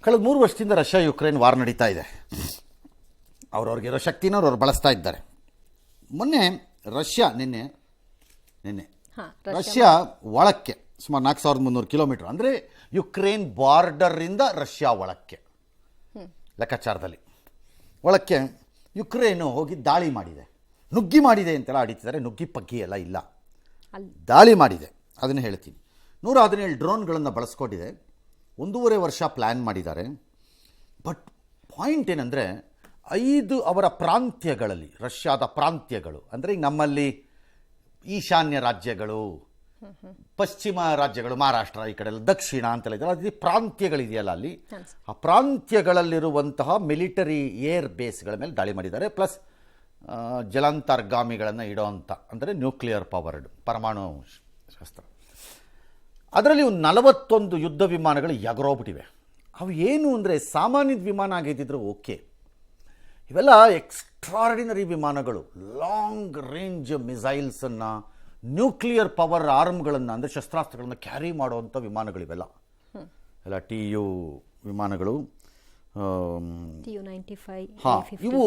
ಕಳೆದ 3 ವರ್ಷದಿಂದ Russia Ukraine war ನಡೀತಾ ಇದೆ. ಅವ್ರವ್ರಿಗಿರೋ ಶಕ್ತಿನ ಅವ್ರು ಬಳಸ್ತಾ ಇದ್ದಾರೆ. ಮೊನ್ನೆ ರಷ್ಯಾ ನಿನ್ನೆ ರಷ್ಯಾ ಒಳಕ್ಕೆ ಸುಮಾರು 4300 ಕಿಲೋಮೀಟರ್, ಅಂದರೆ ಯುಕ್ರೇನ್ ಬಾರ್ಡರಿಂದ ರಷ್ಯಾ ಒಳಕ್ಕೆ ಲೆಕ್ಕಾಚಾರದಲ್ಲಿ ಒಳಕ್ಕೆ ಯುಕ್ರೇನು ಹೋಗಿ ದಾಳಿ ಮಾಡಿದೆ, ನುಗ್ಗಿ ಮಾಡಿದೆ ಅಂತೆಲ್ಲ ಆಡಿತಿದ್ದಾರೆ. ನುಗ್ಗಿ ಪಗ್ಗಿ ಎಲ್ಲ ಇಲ್ಲ, ದಾಳಿ ಮಾಡಿದೆ. ಅದನ್ನು ಹೇಳ್ತೀನಿ. 117 ಡ್ರೋನ್ಗಳನ್ನು ಬಳಸ್ಕೊಂಡಿದೆ. 1.5 ವರ್ಷ ಪ್ಲ್ಯಾನ್ ಮಾಡಿದ್ದಾರೆ. ಬಟ್ ಪಾಯಿಂಟ್ ಏನಂದರೆ 5 ಅವರ ಪ್ರಾಂತ್ಯಗಳಲ್ಲಿ, ರಷ್ಯಾದ ಪ್ರಾಂತ್ಯಗಳು ಅಂದರೆ ನಮ್ಮಲ್ಲಿ ಈಶಾನ್ಯ ರಾಜ್ಯಗಳು, ಪಶ್ಚಿಮ ರಾಜ್ಯಗಳು, ಮಹಾರಾಷ್ಟ್ರ ಈ ಕಡೆ ಎಲ್ಲ, ದಕ್ಷಿಣ ಅಂತೆಲ್ಲ ಇದೆಯಲ್ಲ, ಅದು ಪ್ರಾಂತ್ಯಗಳಿದೆಯಲ್ಲ, ಅಲ್ಲಿ ಆ ಪ್ರಾಂತ್ಯಗಳಲ್ಲಿರುವಂತಹ ಮಿಲಿಟರಿ ಏರ್ ಬೇಸ್ಗಳ ಮೇಲೆ ದಾಳಿ ಮಾಡಿದ್ದಾರೆ. ಪ್ಲಸ್ ಜಲಾಂತರ್ಗಾಮಿಗಳನ್ನು ಇಡೋವಂಥ, ಅಂದರೆ ನ್ಯೂಕ್ಲಿಯರ್ ಪವರ್ಡ್ ಪರಮಾಣು ಶಸ್ತ್ರ. ಅದರಲ್ಲಿ ಒಂದು 41 ಯುದ್ಧ ವಿಮಾನಗಳು ಎಗರೋಗ್ಬಿಟ್ಟಿವೆ. ಅವು ಏನು ಅಂದರೆ ಸಾಮಾನ್ಯದ ವಿಮಾನ ಆಗಿದ್ದಿದ್ರು ಓಕೆ, ಇವೆಲ್ಲ ಎಕ್ಸ್ಟ್ರಾರ್ಡಿನರಿ ವಿಮಾನಗಳು, ಲಾಂಗ್ ರೇಂಜ್ ಮಿಸೈಲ್ಸನ್ನು, ನ್ಯೂಕ್ಲಿಯರ್ ಪವರ್ ಆರ್ಮ್ಗಳನ್ನು ಅಂದರೆ ಶಸ್ತ್ರಾಸ್ತ್ರಗಳನ್ನು ಕ್ಯಾರಿ ಮಾಡುವಂಥ ವಿಮಾನಗಳಿವೆಲ್ಲ. ಎಲ್ಲ TU ವಿಮಾನಗಳು. ಹಾಂ, ಇವು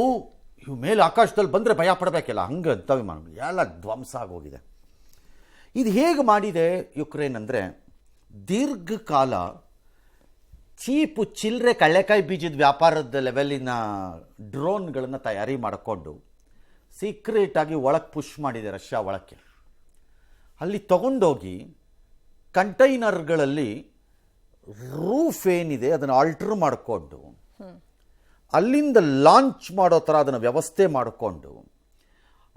ಮೇಲೆ ಆಕಾಶದಲ್ಲಿ ಬಂದರೆ ಭಯ ಪಡಬೇಕಿಲ್ಲ, ಹಂಗೆ ಅಂಥ ವಿಮಾನಗಳು ಎಲ್ಲ ಧ್ವಂಸ ಆಗೋಗಿದೆ. ಇದು ಹೇಗೆ ಮಾಡಿದೆ ಯುಕ್ರೇನ್ ಅಂದರೆ, ದೀರ್ಘಕಾಲ ಚೀಪು ಚಿಲ್ಲರೆ ಕಳ್ಳೆಕಾಯಿ ಬೀಜದ ವ್ಯಾಪಾರದ ಲೆವೆಲಿನ ಡ್ರೋನ್ಗಳನ್ನು ತಯಾರಿ ಮಾಡಿಕೊಂಡು ಸೀಕ್ರೆಟಾಗಿ ಒಳಗೆ ಪುಷ್ ಮಾಡಿದೆ ರಷ್ಯಾ ಒಳಕ್ಕೆ. ಅಲ್ಲಿ ತಗೊಂಡೋಗಿ ಕಂಟೈನರ್ಗಳಲ್ಲಿ ರೂಫ್ ಏನಿದೆ ಅದನ್ನು ಆಲ್ಟ್ರ್ ಮಾಡಿಕೊಂಡು ಅಲ್ಲಿಂದ ಲಾಂಚ್ ಮಾಡೋ ಥರ ಅದನ್ನು ವ್ಯವಸ್ಥೆ ಮಾಡಿಕೊಂಡು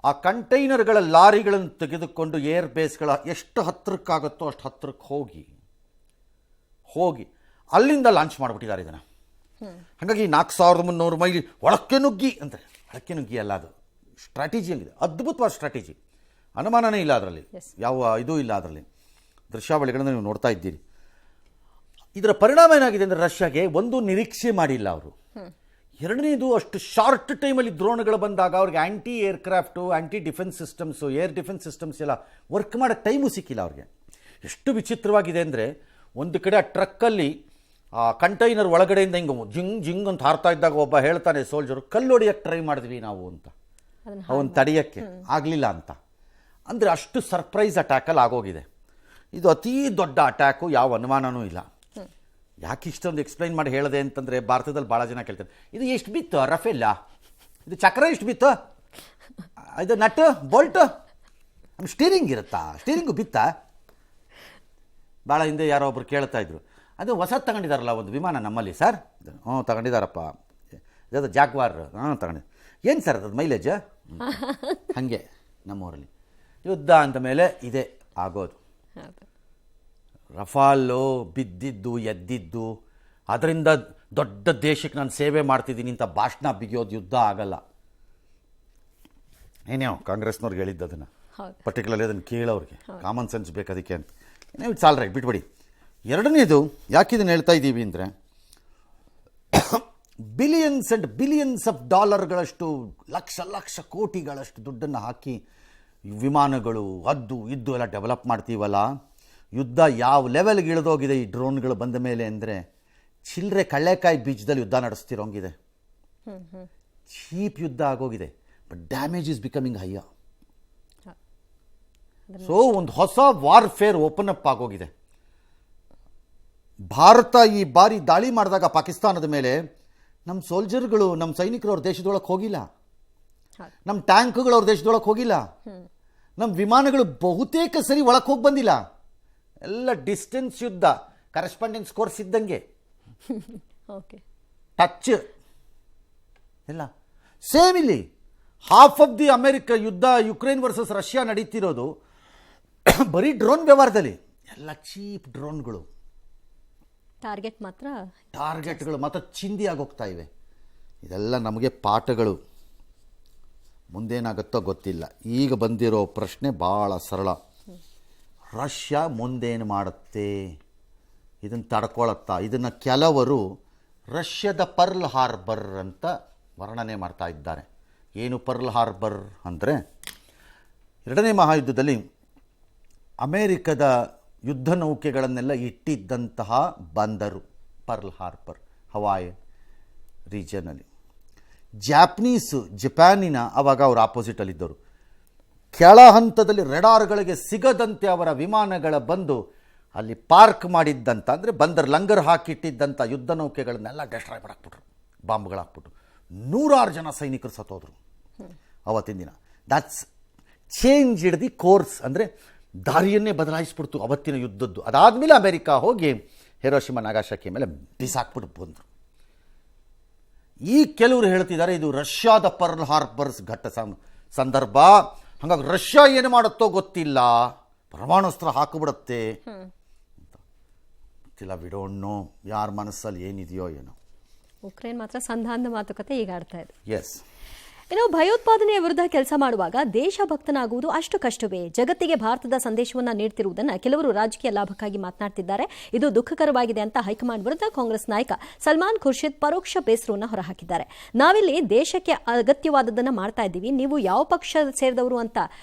ಆ ಕಂಟೈನರ್ಗಳ ಲಾರಿಗಳನ್ನು ತೆಗೆದುಕೊಂಡು ಏರ್ ಬೇಸ್ಗಳ ಎಷ್ಟು ಹತ್ತಿರಕ್ಕಾಗುತ್ತೋ ಅಷ್ಟು ಹತ್ತಿರಕ್ಕೆ ಹೋಗಿ ಅಲ್ಲಿಂದ ಲಾಂಚ್ ಮಾಡಿಬಿಟ್ಟಿದ್ದಾರೆ ಇದನ್ನು. ಹಾಗಾಗಿ 4300 ಮೈಲಿ ಒಳಕ್ಕೆ ನುಗ್ಗಿ ಅಂದರೆ, ಒಳಕ್ಕೆ ನುಗ್ಗಿ ಅಲ್ಲ, ಅದು ಸ್ಟ್ರಾಟಜಿಯಲ್ಲಿದೆ, ಅದ್ಭುತವಾದ ಸ್ಟ್ರಾಟಜಿ, ಅನುಮಾನನೇ ಇಲ್ಲ ಅದರಲ್ಲಿ, ಯಾವ ಇದೂ ಇಲ್ಲ ಅದರಲ್ಲಿ. ದೃಶ್ಯಾವಳಿಗಳನ್ನು ನೀವು ನೋಡ್ತಾ ಇದ್ದೀರಿ. ಇದರ ಪರಿಣಾಮ ಏನಾಗಿದೆ ಅಂದರೆ, ರಷ್ಯಾಗೆ ಒಂದು ನಿರೀಕ್ಷೆ ಮಾಡಿಲ್ಲ ಅವರು. ಎರಡನೇದು, ಅಷ್ಟು ಶಾರ್ಟ್ ಟೈಮಲ್ಲಿ ಡ್ರೋನ್ಗಳು ಬಂದಾಗ ಅವ್ರಿಗೆ anti aircraft, anti defence systems, air defence systems ಎಲ್ಲ ವರ್ಕ್ ಮಾಡೋಕ್ಕೆ ಟೈಮು ಸಿಕ್ಕಿಲ್ಲ ಅವ್ರಿಗೆ. ಎಷ್ಟು ವಿಚಿತ್ರವಾಗಿದೆ ಅಂದರೆ, ಒಂದು ಕಡೆ ಆ ಟ್ರಕ್ಕಲ್ಲಿ ಆ ಕಂಟೈನರ್ ಒಳಗಡೆಯಿಂದ ಹಿಂಗೆ ಜಿಂಗ್ ಅಂತ ಹಾರ್ತಾ ಇದ್ದಾಗ ಒಬ್ಬ ಹೇಳ್ತಾನೆ ಸೋಲ್ಜರು, ಕಲ್ಲು ಹೊಡಿಯೋಕ್ಕೆ ಟ್ರೈ ಮಾಡಿದ್ವಿ ನಾವು ಅಂತ, ಅವನು ತಡೆಯೋಕ್ಕೆ ಆಗಲಿಲ್ಲ ಅಂತ. ಅಂದರೆ ಅಷ್ಟು ಸರ್ಪ್ರೈಸ್ ಅಟ್ಯಾಕಲ್ಲಿ ಆಗೋಗಿದೆ. ಇದು ಅತೀ ದೊಡ್ಡ ಅಟ್ಯಾಕು, ಯಾವ ಅನುಮಾನವೂ ಇಲ್ಲ. ಯಾಕೆ ಇಷ್ಟೊಂದು ಎಕ್ಸ್ಪ್ಲೈನ್ ಮಾಡಿ ಹೇಳಿದೆ ಅಂತಂದರೆ, ಭಾರತದಲ್ಲಿ ಭಾಳ ಜನ ಕೇಳ್ತಾರೆ, ಇದು ಎಷ್ಟು ಬಿತ್ತು ರಫೇಲ್ಲ, ಇದು ಚಕ್ರ ಎಷ್ಟು ಬಿತ್ತು, ಇದು ನಟ್ಟು ಬೋಲ್ಟು, ಸ್ಟೀರಿಂಗ್ ಇರುತ್ತಾ, ಸ್ಟೀರಿಂಗು ಬಿತ್ತಾ? ಭಾಳ ಹಿಂದೆ ಯಾರೋ ಒಬ್ರು ಕೇಳ್ತಾ ಇದ್ರು, ಅದು ಹೊಸದು ತಗೊಂಡಿದ್ದಾರಲ್ಲ ಒಂದು ವಿಮಾನ ನಮ್ಮಲ್ಲಿ ಸರ್. ಹ್ಞೂ ತಗೊಂಡಿದ್ದಾರಪ್ಪ, ಅದು ಜಾಗ್ವಾರ್. ತಗೊಂಡಿದ್ದು. ಏನು ಸರ್ ಅದು ಮೈಲೇಜ್? ಹಾಗೆ ನಮ್ಮೂರಲ್ಲಿ ಯುದ್ಧ ಅಂದ ಮೇಲೆ ಇದೇ ಆಗೋದು. ರಫಾಲು ಬಿದ್ದಿದ್ದು ಎದ್ದಿದ್ದು, ಅದರಿಂದ ದೊಡ್ಡ ದೇಶಕ್ಕೆ ನಾನು ಸೇವೆ ಮಾಡ್ತಿದ್ದೀನಿ ಅಂತ ಭಾಷಣ ಬಿಗಿಯೋದು ಯುದ್ಧ ಆಗಲ್ಲ. ಏನೇ ಕಾಂಗ್ರೆಸ್ನವ್ರಿಗೆ ಹೇಳಿದ್ದು ಅದನ್ನು, ಪರ್ಟಿಕ್ಯುಲರ್ಲಿ ಅದನ್ನು ಕೇಳೋರಿಗೆ ಕಾಮನ್ ಸೆನ್ಸ್ ಬೇಕು ಅದಕ್ಕೆ ಅಂತ. ಏನೇ ಇಟ್ಸ್ ಆಲ್ ರೈಟ್, ಬಿಟ್ಬಿಡಿ. ಎರಡನೇದು ಯಾಕೆ ಇದನ್ನು ಹೇಳ್ತಾ ಇದ್ದೀವಿ ಅಂದರೆ, ಬಿಲಿಯನ್ಸ್ ಆ್ಯಂಡ್ ಬಿಲಿಯನ್ಸ್ ಆಫ್ ಡಾಲರ್ಗಳಷ್ಟು, ಲಕ್ಷ ಕೋಟಿಗಳಷ್ಟು ದುಡ್ಡನ್ನು ಹಾಕಿ ವಿಮಾನಗಳು ಅದು ಇದ್ದು ಎಲ್ಲ ಡೆವಲಪ್ ಮಾಡ್ತೀವಲ್ಲ, ಯುದ್ಧ ಯಾವ ಲೆವೆಲ್ಗೆ ಇಳಿದೋಗಿದೆ ಈ ಡ್ರೋನ್ಗಳು ಬಂದ ಮೇಲೆ ಅಂದರೆ, ಚಿಲ್ಲರೆ ಕಳ್ಳೆಕಾಯಿ ಬೀಜದಲ್ಲಿ ಯುದ್ಧ ನಡೆಸ್ತಿರೋಂಗಿದೆ. ಚೀಪ್ ಯುದ್ಧ ಆಗೋಗಿದೆ. But damage is becoming high. So ಒಂದು ಹೊಸ ವಾರ್ಫೇರ್ ಓಪನ್ ಅಪ್ ಆಗೋಗಿದೆ. ಭಾರತ ಈ ಬಾರಿ ದಾಳಿ ಮಾಡಿದಾಗ ಪಾಕಿಸ್ತಾನದ ಮೇಲೆ ನಮ್ಮ ಸೋಲ್ಜರ್ಗಳು, ನಮ್ಮ ಸೈನಿಕರು ಅವ್ರ ದೇಶದೊಳಗೆ ಹೋಗಿಲ್ಲ, ನಮ್ಮ ಟ್ಯಾಂಕ್ಗಳು ಅವ್ರ ದೇಶದೊಳಗೆ ಹೋಗಿಲ್ಲ, ನಮ್ಮ ವಿಮಾನಗಳು ಬಹುತೇಕ ಸರಿ ಒಳಗೆ ಹೋಗಿ ಬಂದಿಲ್ಲ. ಎಲ್ಲ ಡಿಸ್ಟೆನ್ಸ್ ಯುದ್ಧ, ಕರೆಸ್ಪಾಂಡೆನ್ಸ್ ಕೋರ್ಸ್ ಇದ್ದಂಗೆ, ಟಚ್ ಎಲ್ಲ ಸೇಮ್. ಇಲ್ಲಿ ಹಾಫ್ ಆಫ್ ದಿ ಅಮೆರಿಕ ಯುದ್ಧ ಯುಕ್ರೇನ್ ವರ್ಸಸ್ ರಷ್ಯಾ ನಡೀತಿರೋದು ಬರೀ ಡ್ರೋನ್ ವ್ಯವಹಾರದಲ್ಲಿ. ಎಲ್ಲ ಚೀಪ್ ಡ್ರೋನ್ಗಳು, ಟಾರ್ಗೆಟ್ಗಳು ಮಾತ್ರ ಚಿಂದಿ ಆಗೋಗ್ತಾ ಇವೆ. ಇದೆಲ್ಲ ನಮಗೆ ಪಾಠಗಳು. ಮುಂದೇನಾಗುತ್ತೋ ಗೊತ್ತಿಲ್ಲ. ಈಗ ಬಂದಿರೋ ಪ್ರಶ್ನೆ ಭಾಳ ಸರಳ, ರಷ್ಯಾ ಮುಂದೇನು ಮಾಡುತ್ತೆ, ಇದನ್ನು ತಡ್ಕೊಳತ್ತಾ? ಇದನ್ನು ಕೆಲವರು ರಷ್ಯಾದ ಪರ್ಲ್ ಹಾರ್ಬರ್ ಅಂತ ವರ್ಣನೆ ಮಾಡ್ತಾ ಇದ್ದಾರೆ. ಏನು ಪರ್ಲ್ ಹಾರ್ಬರ್ ಅಂದರೆ, ಎರಡನೇ ಮಹಾಯುದ್ಧದಲ್ಲಿ ಅಮೇರಿಕದ ಯುದ್ಧ ನೌಕೆಗಳನ್ನೆಲ್ಲ ಇಟ್ಟಿದ್ದಂತಹ ಬಂದರು ಪರ್ಲ್ ಹಾರ್ಬರ್. ಹವಾಯ್ ರೀಜನಲ್ಲಿ. ಜಾಪನೀಸು ಜಪಾನಿನ ಆವಾಗ ಅವರು ಆಪೋಸಿಟಲ್ಲಿದ್ದರು. ಕೆಳ ಹಂತದಲ್ಲಿ ರೆಡಾರ್ಗಳಿಗೆ ಸಿಗದಂತೆ ಅವರ ವಿಮಾನಗಳ ಬಂದು ಅಲ್ಲಿ ಪಾರ್ಕ್ ಮಾಡಿದ್ದಂಥ ಅಂದರೆ ಬಂದರ್ ಲಂಗರ್ ಹಾಕಿಟ್ಟಿದ್ದಂಥ ಯುದ್ಧ ನೌಕೆಗಳನ್ನೆಲ್ಲ ಡೆಸ್ಟ್ರಾಯ್ ಮಾಡಾಕ್ಬಿಟ್ರು, ಬಾಂಬ್ಗಳು ಹಾಕ್ಬಿಟ್ರು. 100 ಜನ ಸೈನಿಕರು ಸತ್ತೋದ್ರು ಅವತ್ತಿನ ದಿನ. ದ್ಯಾಟ್ಸ್ ಚೇಂಜ್ ಇಡ್ ದಿ ಕೋರ್ಸ್, ಅಂದರೆ ದಾರಿಯನ್ನೇ ಬದಲಾಯಿಸ್ಬಿಡ್ತು ಅವತ್ತಿನ ಯುದ್ಧದ್ದು. ಅದಾದಮೇಲೆ ಅಮೆರಿಕ ಹೋಗಿ ಹಿರೋಶಿಮಾ ನಾಗಾಸಾಕಿ ಮೇಲೆ ಬಿಸಾಕ್ಬಿಟ್ಟು ಬಂದರು. ಈ ಕೆಲವರು ಹೇಳ್ತಿದ್ದಾರೆ ಇದು ರಷ್ಯಾದ ಪರ್ಲ್ ಹಾರ್ಬರ್ಸ್ ಸಂದರ್ಭ, ಹಾಗಾಗಿ ರಷ್ಯಾ ಏನು ಮಾಡುತ್ತೋ ಗೊತ್ತಿಲ್ಲ, ಪರಮಾಣುಸ್ತ್ರ ಹಾಕಿಬಿಡುತ್ತೆ ಅಂತ. ಗೊತ್ತಿಲ್ಲ, ಬಿಡೋಣ್ಣು ಯಾರ ಮನಸ್ಸಲ್ಲಿ ಏನಿದೆಯೋ ಏನೋ. ಉಕ್ರೇನ್ ಮಾತ್ರ ಸಂಧಾನದ ಮಾತುಕತೆ ಈಗ ಆಡ್ತಾ ಇದೆ. ಎಸ್. ಇನ್ನು ಭಯೋತ್ಪಾದನೆಯ ವಿರುದ್ಧ ಕೆಲಸ ಮಾಡುವಾಗ ದೇಶಭಕ್ತನಾಗುವುದು ಅಷ್ಟು ಕಷ್ಟವೇ? ಜಗತ್ತಿಗೆ ಭಾರತದ ಸಂದೇಶವನ್ನು ನೀಡುತ್ತಿರುವುದನ್ನು ಕೆಲವರು ರಾಜಕೀಯ ಲಾಭಕ್ಕಾಗಿ ಮಾತನಾಡ್ತಿದ್ದಾರೆ. ಇದು ದುಃಖಕರವಾಗಿದೆ ಅಂತ ಹೈಕಮಾಂಡ್ ವಿರುದ್ಧ ಕಾಂಗ್ರೆಸ್ ನಾಯಕ ಸಲ್ಮಾನ್ ಖುರ್ಷಿದ್ ಪರೋಕ್ಷ ಬೇಸರವನ್ನು ಹೊರಹಾಕಿದ್ದಾರೆ. ನಾವಿಲ್ಲಿ ದೇಶಕ್ಕೆ ಅಗತ್ಯವಾದದ್ದನ್ನು ಮಾಡ್ತಾ ಇದ್ದೀವಿ, ನೀವು ಯಾವ ಪಕ್ಷ ಸೇರಿದವರು ಅಂತ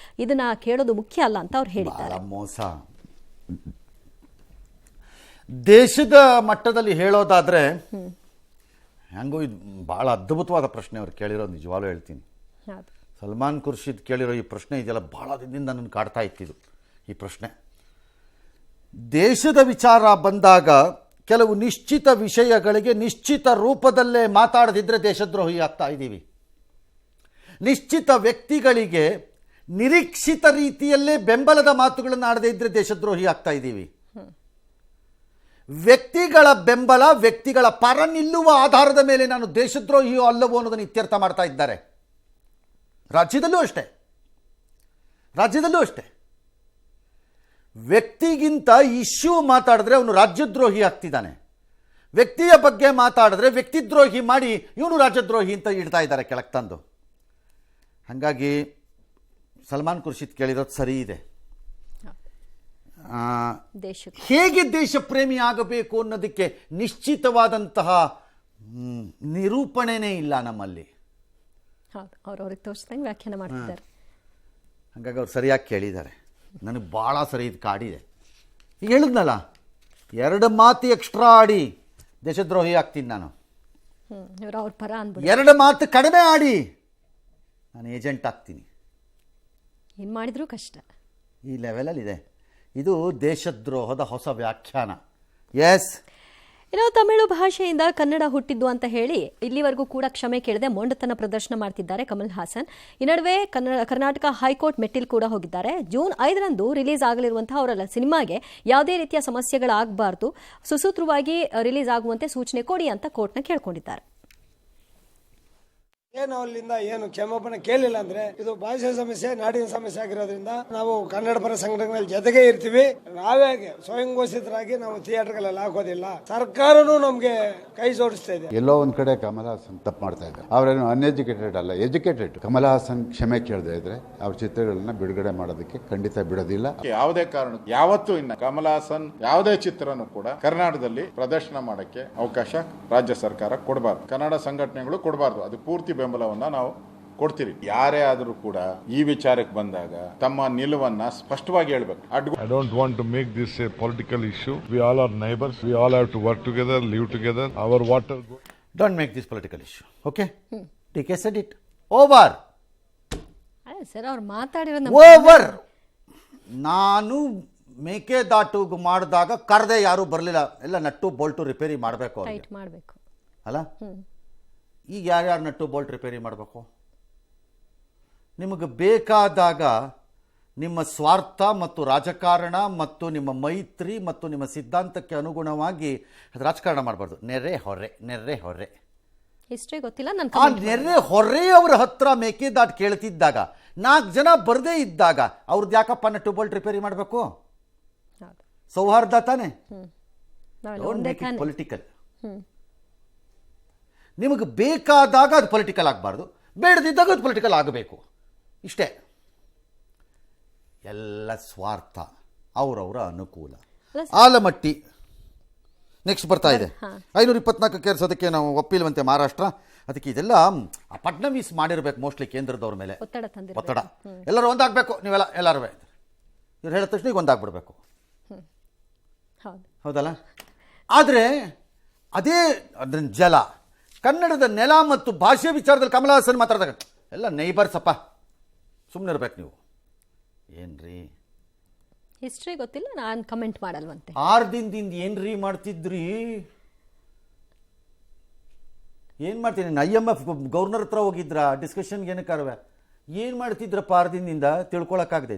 ಇದನ್ನ ಕೇಳೋದು ಮುಖ್ಯ ಅಲ್ಲ ಅಂತ ಅವ್ರು ಹೇಳಿದ್ದಾರೆ. ಮೋಸ. ದೇಶದ ಮಟ್ಟದಲ್ಲಿ ಹೇಳೋದಾದ್ರೆ ಹೆಂಗೋ ಇದು ಭಾಳ ಅದ್ಭುತವಾದ ಪ್ರಶ್ನೆ ಅವ್ರು ಕೇಳಿರೋದು, ನಿಜವಾಗ್ಲೂ ಹೇಳ್ತೀನಿ. ಸಲ್ಮಾನ್ ಖುರ್ಷಿದ್ ಕೇಳಿರೋ ಈ ಪ್ರಶ್ನೆ ಇದೆಯಲ್ಲ, ಭಾಳ ದಿನದಿಂದ ನನ್ನನ್ನು ಕಾಡ್ತಾ ಇತ್ತಿದ್ದು ಈ ಪ್ರಶ್ನೆ. ದೇಶದ ವಿಚಾರ ಬಂದಾಗ ಕೆಲವು ನಿಶ್ಚಿತ ವಿಷಯಗಳಿಗೆ ನಿಶ್ಚಿತ ರೂಪದಲ್ಲೇ ಮಾತಾಡದಿದ್ದರೆ ದೇಶದ್ರೋಹಿ ಆಗ್ತಾ ಇದ್ದೀವಿ. ನಿಶ್ಚಿತ ವ್ಯಕ್ತಿಗಳಿಗೆ ನಿರೀಕ್ಷಿತ ರೀತಿಯಲ್ಲೇ ಬೆಂಬಲದ ಮಾತುಗಳನ್ನು ಆಡದೇ ಇದ್ದರೆ ದೇಶದ್ರೋಹಿ ಆಗ್ತಾ ಇದ್ದೀವಿ. ವ್ಯಕ್ತಿಗಳ ಬೆಂಬಲ, ವ್ಯಕ್ತಿಗಳ ಪರ ನಿಲ್ಲುವ ಆಧಾರದ ಮೇಲೆ ನಾನು ದೇಶದ್ರೋಹಿಯೋ ಅಲ್ಲವೋ ಅನ್ನೋದನ್ನು ಇತ್ಯರ್ಥ ಮಾಡ್ತಾ ಇದ್ದಾರೆ. ರಾಜ್ಯದಲ್ಲೂ ಅಷ್ಟೇ. ವ್ಯಕ್ತಿಗಿಂತ ಇಶ್ಯೂ ಮಾತಾಡಿದ್ರೆ ಅವನು ರಾಜ್ಯದ್ರೋಹಿ ಆಗ್ತಿದ್ದಾನೆ, ವ್ಯಕ್ತಿಯ ಬಗ್ಗೆ ಮಾತಾಡಿದ್ರೆ ವ್ಯಕ್ತಿದ್ರೋಹಿ ಮಾಡಿ ಇವನು ರಾಜ್ಯದ್ರೋಹಿ ಅಂತ ಇಡ್ತಾ ಇದ್ದಾರೆ ಕೆಳಗೆ ತಂದು. ಹಾಗಾಗಿ ಸಲ್ಮಾನ್ ಖುರ್ಷಿದ್ ಕೇಳಿರೋದು ಸರಿ ಇದೆ. ಹೇಗೆ ದೇಶ ಪ್ರೇಮಿ ಆಗಬೇಕು ಅನ್ನೋದಕ್ಕೆ ನಿಶ್ಚಿತವಾದಂತಹ ನಿರೂಪಣೆನೇ ಇಲ್ಲ ನಮ್ಮಲ್ಲಿ. ಅವ್ರವ್ರಿಗೆ ತೋರಿಸಿದಂಗೆ ವ್ಯಾಖ್ಯಾನ ಮಾಡ್ತಿದ್ದಾರೆ. ಹಾಗಾಗಿ ಅವ್ರು ಸರಿಯಾಗಿ ಕೇಳಿದ್ದಾರೆ. ನನಗೆ ಭಾಳ ಸರಿ ಇದು ಕಾಡಿದೆ. ಈಗ ಹೇಳಿದ್ನಲ್ಲ, 2 ಮಾತು ಎಕ್ಸ್ಟ್ರಾ ಆಡಿ ದೇಶದ್ರೋಹಿ ಆಗ್ತೀನಿ ನಾನು, 2 ಮಾತು ಕಡಿಮೆ ಆಡಿ ನಾನು ಏಜೆಂಟ್ ಆಗ್ತೀನಿ. ಏನು ಮಾಡಿದ್ರೂ ಕಷ್ಟ. ಈ ಲೆವೆಲಲ್ಲಿದೆ. ಇದು ದೇಶದ್ರೋಹದ ಹೊಸ ವ್ಯಾಖ್ಯಾನ. ಎಸ್. ಇನ್ನು ತಮಿಳು ಭಾಷೆಯಿಂದ ಕನ್ನಡ ಹುಟ್ಟಿದ್ದು ಅಂತ ಹೇಳಿ ಇಲ್ಲಿವರೆಗೂ ಕೂಡ ಕ್ಷಮೆ ಕೇಳದೆ ಮೊಂಡತನ ಪ್ರದರ್ಶನ ಮಾಡ್ತಿದ್ದಾರೆ ಕಮಲ್ ಹಾಸನ್. ಈ ನಡುವೆ ಕರ್ನಾಟಕ ಹೈಕೋರ್ಟ್ ಮೆಟ್ಟಿಲ್ ಕೂಡ ಹೋಗಿದ್ದಾರೆ. ಜೂನ್ 5ರಂದು ರಿಲೀಸ್ ಆಗಲಿರುವಂತಹ ಅವರ ಸಿನಿಮಾಗೆ ಯಾವುದೇ ರೀತಿಯ ಸಮಸ್ಯೆಗಳಾಗಬಾರ್ದು, ಸುಸೂತ್ರವಾಗಿ ರಿಲೀಸ್ ಆಗುವಂತೆ ಸೂಚನೆ ಕೊಡಿ ಅಂತ ಕೋರ್ಟ್ನ ಕೇಳ್ಕೊಂಡಿದ್ದಾರೆ. ಏನು ಅಲ್ಲಿಂದ ಏನು ಕ್ಷಮಾಪಣೆ ಕೇಳಿಲ್ಲ ಅಂದ್ರೆ ಇದು ಭಾಷೆ ಸಮಸ್ಯೆ, ನಾಡಿನ ಸಮಸ್ಯೆ ಆಗಿರೋದ್ರಿಂದ ನಾವು ಕನ್ನಡ ಪರ ಸಂಘಟನೆಗಳ ಜೊತೆಗೆ ಇರ್ತೀವಿ. ನಾವೇ ಸ್ವಯಂ ಘೋಷಿತರಾಗಿ ನಾವು ಥಿಯೇಟರ್ಗಳಲ್ಲಿ ಹಾಕೋದಿಲ್ಲ. ಸರ್ಕಾರನೂ ನಮ್ಗೆ ಕೈ ಜೋಡಿಸ್ತಾ ಇದೆ. ಎಲ್ಲೋ ಒಂದ್ ಕಡೆ ಕಮಲ್ ಹಾಸನ್ ತಪ್ಪು ಮಾಡ್ತಾ ಇದ್ದಾರೆ. ಅವರೇನು ಅನ್ಎಜುಕೇಟೆಡ್ ಅಲ್ಲ, ಎಜುಕೇಟೆಡ್. ಕಮಲ್ ಹಾಸನ್ ಕ್ಷಮೆ ಕೇಳದೆ ಇದ್ರೆ ಅವ್ರ ಚಿತ್ರಗಳನ್ನ ಬಿಡುಗಡೆ ಮಾಡೋದಕ್ಕೆ ಖಂಡಿತ ಬಿಡೋದಿಲ್ಲ. ಯಾವುದೇ ಕಾರಣ ಯಾವತ್ತೂ ಇನ್ನ ಕಮಲ್ ಹಾಸನ್ ಯಾವುದೇ ಚಿತ್ರನೂ ಕೂಡ ಕರ್ನಾಟಕದಲ್ಲಿ ಪ್ರದರ್ಶನ ಮಾಡಕ್ಕೆ ಅವಕಾಶ ರಾಜ್ಯ ಸರ್ಕಾರ ಕೊಡಬಾರ್ದು, ಕನ್ನಡ ಸಂಘಟನೆಗಳು ಕೊಡಬಾರ್ದು. ಅದು ಪೂರ್ತಿ ಬೆಂಬಲವನ್ನ ನಾವು ಕೊಡ್ತೀರಿ. ಯಾರೇ ಆದರೂ ಕೂಡ ಈ ವಿಚಾರಕ್ಕೆ ಬಂದಾಗ ತಮ್ಮ ನಿಲುವನ್ನ ಸ್ಪಷ್ಟವಾಗಿ ಹೇಳಬೇಕು. I don't want to make this a political issue. We all are neighbors. We all have to work together, live together. Our water. Don't make this political issue. Okay? TK said it. Over. Sir ಅವ್ರು ಮಾತಾಡಿರೋ over. ನಾನು ಮೇಕೆದಾಟು ಮಾಡಿದಾಗ ಕರೆದೆ ಯಾರೂ ಬರಲಿಲ್ಲ, ಎಲ್ಲ nut Bolt repair ಮಾಡಬೇಕು ಅಲ್ಲ. ಈಗ ಯಾರ್ಯಾರು ನಟ್ಟು ಬೋಲ್ಟ್ ರಿಪೇರಿ ಮಾಡಬೇಕು? ನಿಮಗೆ ಬೇಕಾದಾಗ ನಿಮ್ಮ ಸ್ವಾರ್ಥ ಮತ್ತು ರಾಜಕಾರಣ ಮತ್ತು ನಿಮ್ಮ ಮೈತ್ರಿ ಮತ್ತು ನಿಮ್ಮ ಸಿದ್ಧಾಂತಕ್ಕೆ ಅನುಗುಣವಾಗಿ ರಾಜಕಾರಣ ಮಾಡಬಾರ್ದು. ನೆರೆ ಹೊರೆ ಹಿಸ್ಟ್ರಿ ಗೊತ್ತಿಲ್ಲ. ಆ ನೆರೆ ಹೊರೆಯವರ ಹತ್ರ ಮೇಕೆದಾಟು ಕೇಳ್ತಿದ್ದಾಗ 4 ಜನ ಬರದೇ ಇದ್ದಾಗ ಅವ್ರದ್ದು ಯಾಕಪ್ಪ ನಟ್ಟು ಬೋಲ್ಟ್ ರಿಪೇರಿ ಮಾಡಬೇಕು? ಸೌಹಾರ್ದ ತಾನೆ. ಪೊಲಿಟಿಕಲ್. ನಿಮಗೆ ಬೇಕಾದಾಗ ಅದು ಪೊಲಿಟಿಕಲ್ ಆಗಬಾರ್ದು, ಬೇಡದಿದ್ದಾಗ ಅದು ಪೊಲಿಟಿಕಲ್ ಆಗಬೇಕು. ಇಷ್ಟೇ. ಎಲ್ಲ ಸ್ವಾರ್ಥ, ಅವರವರ ಅನುಕೂಲ. ಆಲಮಟ್ಟಿ ನೆಕ್ಸ್ಟ್ ಬರ್ತಾ ಇದೆ. 524 ಕೇರಿಸೋದಕ್ಕೆ ನಾವು ಒಪ್ಪಿಲ್ವಂತೆ ಮಹಾರಾಷ್ಟ್ರ. ಅದಕ್ಕೆ ಇದೆಲ್ಲ ಆ ಫಡ್ನವೀಸ್ ಮಾಡಿರ್ಬೇಕು ಮೋಸ್ಟ್ಲಿ ಕೇಂದ್ರದವ್ರ ಮೇಲೆ ಒತ್ತಡ. ಎಲ್ಲರೂ ಒಂದಾಗಬೇಕು, ನೀವೆಲ್ಲ ಎಲ್ಲರೂ ಇವ್ರು ಹೇಳಿದ ತಕ್ಷಣ ಈಗ ಒಂದಾಗ್ಬಿಡ್ಬೇಕು. ಹೌದಲ್ಲ? ಆದರೆ ಅದೇ ಅದನ್ನ ಜಲ, ಕನ್ನಡದ ನೆಲ ಮತ್ತು ಭಾಷೆ ವಿಚಾರದಲ್ಲಿ ಕಮಲ ಹಾಸನ್ ಮಾತಾಡಿದಾಗ ಎಲ್ಲ ನೈಬರ್ಸಪ್ಪ, ಸುಮ್ಮನೆ ಇರ್ಬೇಕು ನೀವು. ಏನ್ರಿ ಹಿಸ್ಟ್ರಿ ಗೊತ್ತಿಲ್ಲ, ನಾನು ಕಮೆಂಟ್ ಮಾಡಲ್ವಂತೆ. 6 ದಿನದಿಂದ ಏನ್ರಿ ಮಾಡ್ತಿದ್ರಿ? ಏನು ಮಾಡ್ತೀನಿ? IMF ಗವರ್ನರ್ ಹತ್ರ ಹೋಗಿದ್ರ ಡಿಸ್ಕಷನ್ಗೆ ಏನಕ್ಕಾರವೆ? ಏನು ಮಾಡ್ತಿದ್ರಪ್ಪ 6 ದಿನದಿಂದ ತಿಳ್ಕೊಳಕ್ಕಾಗದೆ?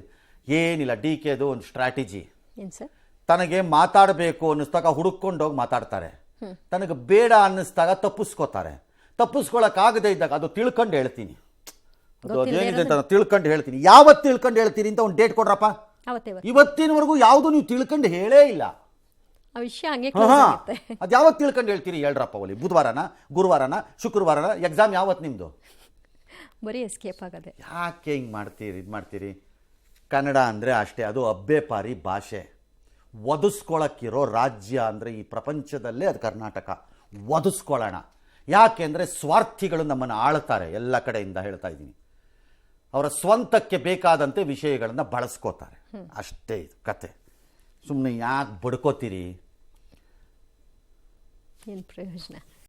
ಏನಿಲ್ಲ, DKದು ಒಂದು ಸ್ಟ್ರಾಟಜಿ. ಏನು ಸರ್? ತನಗೆ ಮಾತಾಡಬೇಕು ಅನ್ನಿಸ್ದಾಗ ಹುಡುಕೊಂಡೋಗಿ ಮಾತಾಡ್ತಾರೆ, ತನಗೆ ಬೇಡ ಅನ್ನಿಸ್ದಾಗ ತಪ್ಪಿಸ್ಕೋತಾರೆ. ತಪ್ಪಿಸ್ಕೊಳಕ್ಕಾಗದೇ ಇದ್ದಾಗ ಅದು ತಿಳ್ಕೊಂಡು ಹೇಳ್ತೀನಿ, ಅದು ಅದೇನಿದೆ ಅಂತ ತಿಳ್ಕೊಂಡು ಹೇಳ್ತೀನಿ. ಯಾವತ್ತು ತಿಳ್ಕೊಂಡು ಹೇಳ್ತೀನಿ ಅಂತ ಒಂದು ಡೇಟ್ ಕೊಡ್ರಪ್ಪ. ಇವತ್ತಿನವರೆಗೂ ಯಾವುದು ನೀವು ತಿಳ್ಕೊಂಡು ಹೇಳೇ ಇಲ್ಲ. ಆ ವಿಷಯ ಹಂಗೆ ಕ್ಲೋಸ್ ಆಗುತ್ತೆ. ಅದು ಯಾವತ್ತು ತಿಳ್ಕೊಂಡು ಹೇಳ್ತೀರಿ ಹೇಳ್ರಪ್ಪ? ಒಲಿ ಬುಧವಾರನ, ಗುರುವಾರನ, ಶುಕ್ರವಾರನ ಎಕ್ಸಾಮ್ ಯಾವತ್ತು ನಿಮ್ಮದು? ಬರೀ ಎಸ್ಕೇಪ್ ಆಗದೆ. ಯಾಕೆ ಹಿಂಗೆ ಮಾಡ್ತೀರಿ? ಇದು ಮಾಡ್ತೀರಿ? ಕನ್ನಡ ಅಂದರೆ ಅಷ್ಟೇ, ಅದು ಅಬ್ಬೆಪಾರಿ ಭಾಷೆ. ಒದಿಸ್ಕೊಳಕ್ಕಿರೋ ರಾಜ್ಯ ಅಂದರೆ ಈ ಪ್ರಪಂಚದಲ್ಲೇ ಅದು ಕರ್ನಾಟಕ. ಒದಿಸ್ಕೊಳ್ಳೋಣ. ಯಾಕೆ ಅಂದರೆ ಸ್ವಾರ್ಥಿಗಳು ನಮ್ಮನ್ನು ಆಳ್ತಾರೆ ಎಲ್ಲ ಕಡೆಯಿಂದ, ಹೇಳ್ತಾ ಇದ್ದೀನಿ. ಅವರ ಸ್ವಂತಕ್ಕೆ ಬೇಕಾದಂತೆ ವಿಷಯಗಳನ್ನು ಬಳಸ್ಕೋತಾರೆ, ಅಷ್ಟೇ ಇದು ಕತೆ. ಸುಮ್ಮನೆ ಯಾಕೆ ಬಡ್ಕೋತೀರಿ? ಏನು ಪ್ರಯೋಜನ?